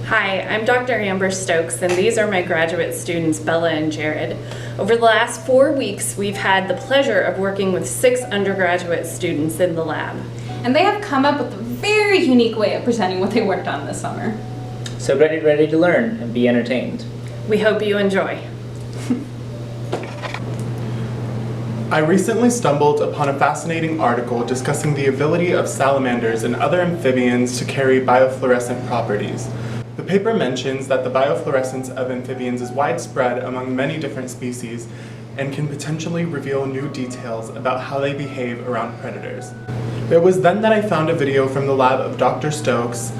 Hi, I'm Dr. Amber Stokes, and these are my graduate students, Bella and Jared. Over the last 4 weeks, we've had the pleasure of working with 6 undergraduate students in the lab. And they have come up with a very unique way of presenting what they worked on this summer. So ready to learn and be entertained. We hope you enjoy. I recently stumbled upon a fascinating article discussing the ability of salamanders and other amphibians to carry biofluorescent properties. The paper mentions that the biofluorescence of amphibians is widespread among many different species and can potentially reveal new details about how they behave around predators. It was then that I found a video from the lab of Dr. Stokes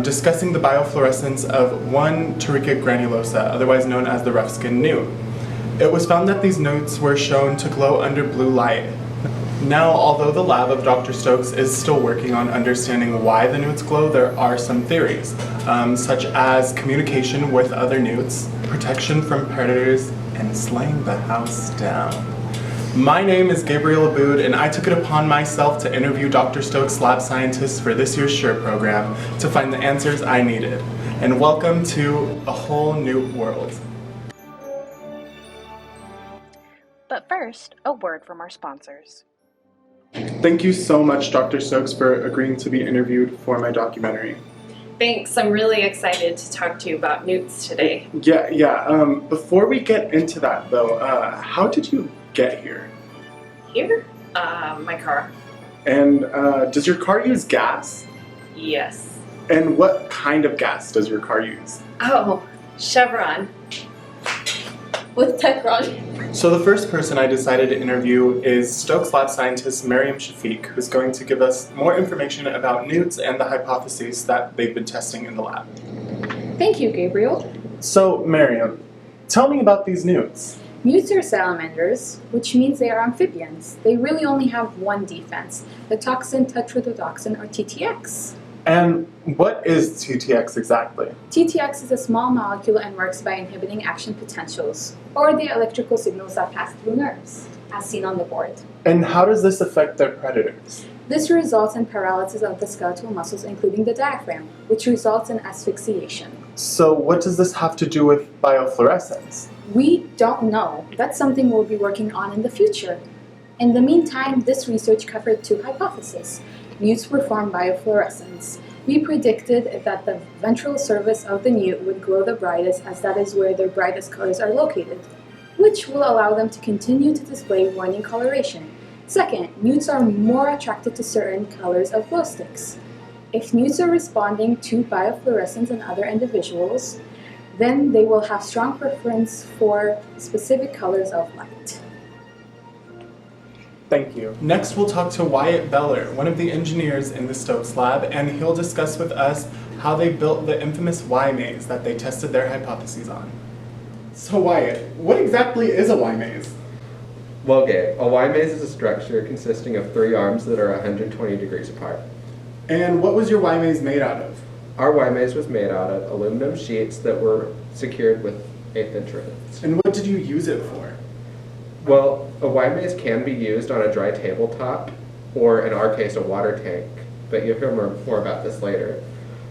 discussing the biofluorescence of one Taricha granulosa, otherwise known as the rough-skinned newt. It was found that these newts were shown to glow under blue light. Now, although the lab of Dr. Stokes is still working on understanding why the newts glow, there are some theories, such as communication with other newts, protection from predators, and slaying the house down. My name is Gabriel Aboud, and I took it upon myself to interview Dr. Stokes' lab scientists for this year's SURE program to find the answers I needed. And welcome to a whole new world. But first, a word from our sponsors. Thank you so much, Dr. Stokes, for agreeing to be interviewed for my documentary. Thanks, I'm really excited to talk to you about newts today. Yeah. Before we get into that, though, how did you get here? Here? My car. And does your car use gas? Yes. And what kind of gas does your car use? Oh, Chevron. With Techron. So the first person I decided to interview is Stokes lab scientist Mariam Shafiq, who's going to give us more information about newts and the hypotheses that they've been testing in the lab. Thank you, Gabriel. So, Mariam, tell me about these newts. Newts are salamanders, which means they are amphibians. They really only have one defense, the toxin tetrodotoxin, or TTX. And what is TTX exactly? TTX is a small molecule and works by inhibiting action potentials, or the electrical signals that pass through nerves, as seen on the board. And how does this affect their predators? This results in paralysis of the skeletal muscles, including the diaphragm, which results in asphyxiation. So what does this have to do with biofluorescence? We don't know. That's something we'll be working on in the future. In the meantime, this research covered 2 hypotheses. Newts perform biofluorescence. We predicted that the ventral surface of the newt would glow the brightest, as that is where their brightest colors are located, which will allow them to continue to display warning coloration. Second, newts are more attracted to certain colors of glow sticks. If newts are responding to biofluorescence in other individuals, then they will have strong preference for specific colors of light. Thank you. Next, we'll talk to Wyatt Beller, one of the engineers in the Stokes lab, and he'll discuss with us how they built the infamous Y maze that they tested their hypotheses on. So Wyatt, what exactly is a Y maze? Well, Gabe, a Y maze is a structure consisting of 3 arms that are 120 degrees apart. And what was your Y maze made out of? Our Y maze was made out of aluminum sheets that were secured with 1/8-inch rivets. And what did you use it for? Well, a Y maze can be used on a dry tabletop, or in our case, a water tank, but you'll hear more about this later.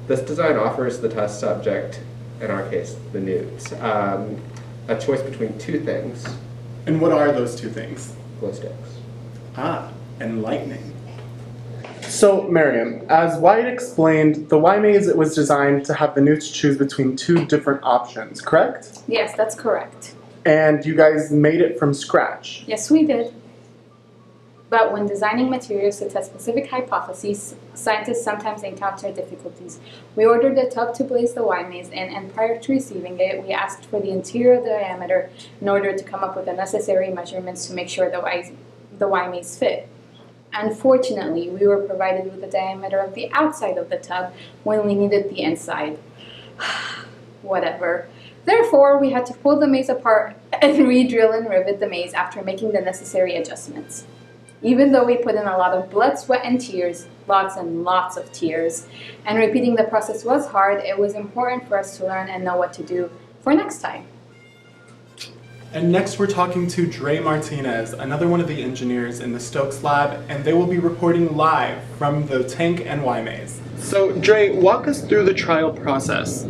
This design offers the test subject, in our case, the newts, a choice between 2 things. And what are those 2 things? Glow sticks. Enlightening. So, Mariam, as Wyatt explained, the Y maze was designed to have the newts choose between 2 different options, correct? Yes, that's correct. And you guys made it from scratch. Yes, we did. But when designing materials to test specific hypotheses, scientists sometimes encounter difficulties. We ordered a tub to place the Y maze in, and prior to receiving it, we asked for the interior diameter in order to come up with the necessary measurements to make sure the Y maze fit. Unfortunately, we were provided with the diameter of the outside of the tub when we needed the inside. Whatever. Therefore, we had to pull the maze apart and re-drill and rivet the maze after making the necessary adjustments. Even though we put in a lot of blood, sweat, and tears, lots and lots of tears, and repeating the process was hard, it was important for us to learn and know what to do for next time. And next we're talking to Dre Martinez, another one of the engineers in the Stokes lab, and they will be reporting live from the tank and Y maze. So, Dre, walk us through the trial process.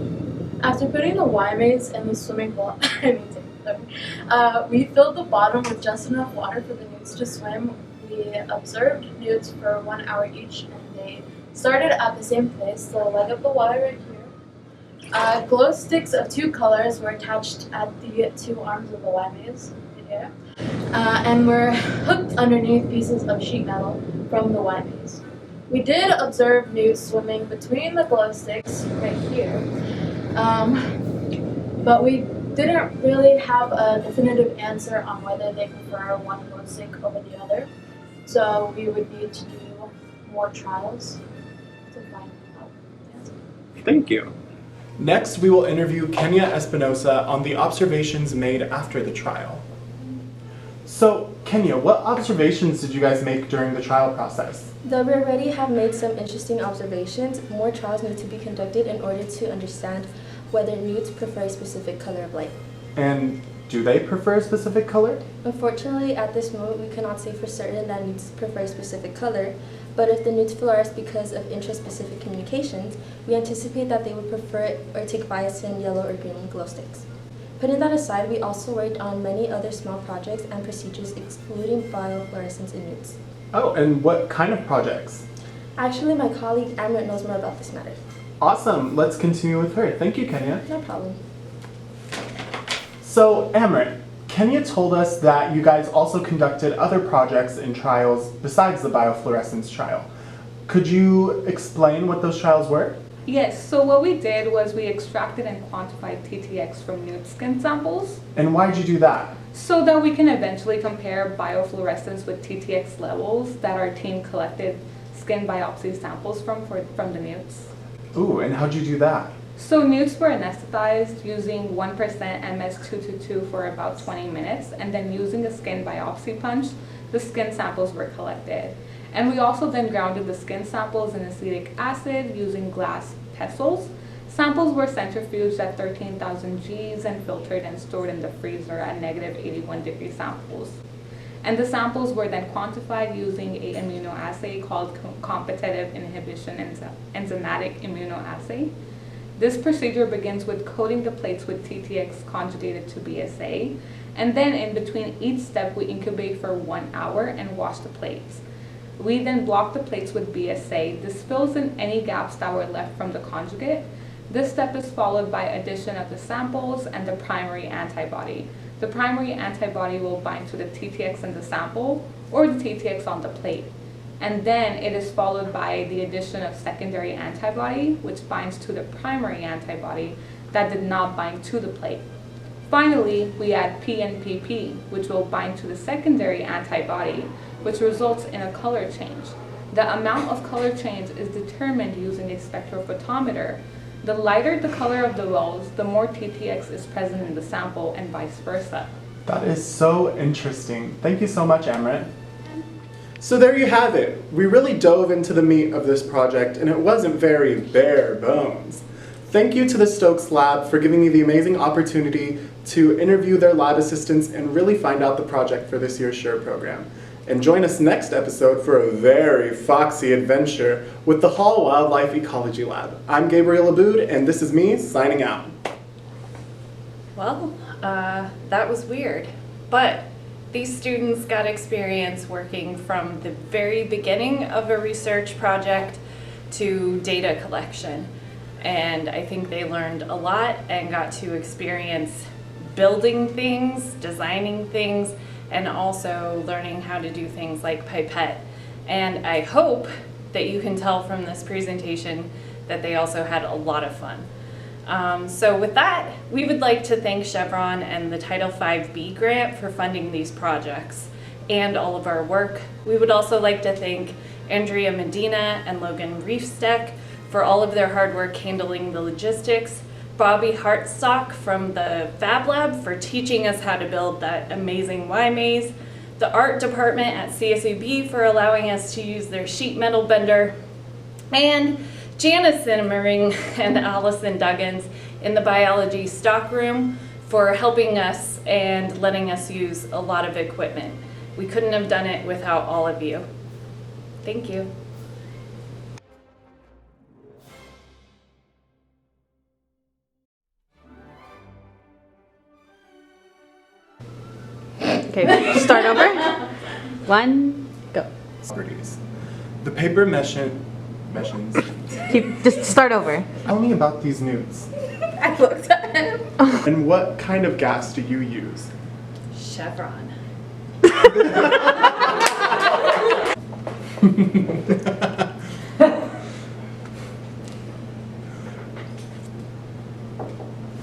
After putting the Y maze in the swimming pool, we filled the bottom with just enough water for the newts to swim. We observed newts for 1 hour each, and they started at the same place, the leg of the Y right here. Glow sticks of 2 colors were attached at the 2 arms of the Y maze, here, and were hooked underneath pieces of sheet metal from the Y maze. We did observe newts swimming between the glow sticks right here, but we didn't really have a definitive answer on whether they prefer one glow stick over the other. So we would need to do more trials to find out the answer. Thank you. Next, we will interview Kenya Espinosa on the observations made after the trial. So, Kenya, what observations did you guys make during the trial process? Though we already have made some interesting observations, more trials need to be conducted in order to understand whether newts prefer a specific color of light. And do they prefer a specific color? Unfortunately, at this moment, we cannot say for certain that newts prefer a specific color, but if the newts fluoresce because of interest-specific communications, we anticipate that they would prefer or take bias in yellow or green glow sticks. Putting that aside, we also worked on many other small projects and procedures excluding biofluorescence in newts. Oh, and what kind of projects? Actually, my colleague Amrit knows more about this matter. Awesome, let's continue with her. Thank you, Kenya. No problem. So, Amrit, Kenya told us that you guys also conducted other projects and trials besides the biofluorescence trial. Could you explain what those trials were? Yes, so what we did was we extracted and quantified TTX from newt skin samples. And why'd you do that? So that we can eventually compare biofluorescence with TTX levels that our team collected skin biopsy samples from the newts. Ooh, and how'd you do that? So newts were anesthetized using 1% MS-222 for about 20 minutes, and then using a skin biopsy punch, the skin samples were collected. And we also then grounded the skin samples in acetic acid using glass pestles. Samples were centrifuged at 13,000 Gs and filtered and stored in the freezer at -81-degree samples. And the samples were then quantified using an immunoassay called competitive inhibition enzymatic immunoassay. This procedure begins with coating the plates with TTX conjugated to BSA, and then in between each step we incubate for 1 hour and wash the plates. We then block the plates with BSA. This fills in any gaps that were left from the conjugate. This step is followed by addition of the samples and the primary antibody. The primary antibody will bind to the TTX in the sample or the TTX on the plate. And then it is followed by the addition of secondary antibody, which binds to the primary antibody that did not bind to the plate. Finally, we add PNPP, which will bind to the secondary antibody, which results in a color change. The amount of color change is determined using a spectrophotometer. The lighter the color of the wells, the more TTX is present in the sample, and vice versa. That is so interesting. Thank you so much, Amrit. So there you have it. We really dove into the meat of this project, and it wasn't very bare bones. Thank you to the Stokes Lab for giving me the amazing opportunity to interview their lab assistants and really find out the project for this year's SURE program. And join us next episode for a very foxy adventure with the Hall Wildlife Ecology Lab. I'm Gabriel Aboud, and this is me signing out. Well, that was weird, but these students got experience working from the very beginning of a research project to data collection. And I think they learned a lot and got to experience building things, designing things, and also learning how to do things like pipette. And I hope that you can tell from this presentation that they also had a lot of fun. So with that, we would like to thank Chevron and the Title V-B grant for funding these projects and all of our work. We would also like to thank Andrea Medina and Logan Reefsteck for all of their hard work handling the logistics, Bobby Hartstock from the Fab Lab for teaching us how to build that amazing Y maze, the art department at CSUB for allowing us to use their sheet metal bender, and Janice Simmering and Allison Duggins in the biology stockroom for helping us and letting us use a lot of equipment. We couldn't have done it without all of you. Thank you. Okay, start over. 1, go. Properties. The paper mentions. Just start over. Tell me about these newts. I looked at him. And what kind of gas do you use? Chevron.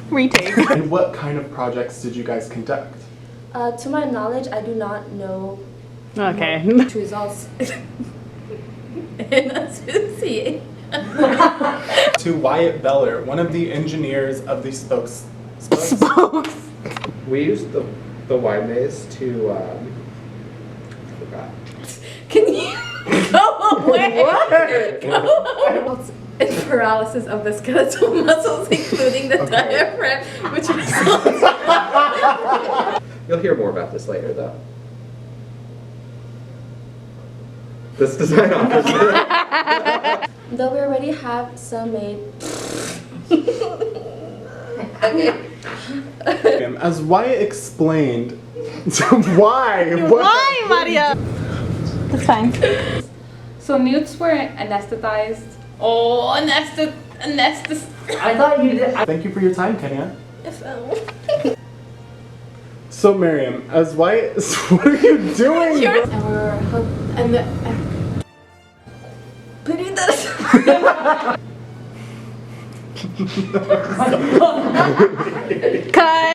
Retake. And what kind of projects did you guys conduct? To my knowledge, I do not know Okay. Results in associate. To Wyatt Beller, one of the engineers of the spokes. We used the Y maze to, I forgot. Can you go away? What? It's paralysis of the skeletal muscles, including the diaphragm, which results. You'll hear more about this later, though. This design offers Though we already have some made. As Wyatt explained, why? Why, Maria? That's fine. So newts were anesthetized. Oh, anesthetized. I thought you did. Thank you for your time, Kenya. So Miriam, as Wyatt, what are you doing? Putting this. Cut.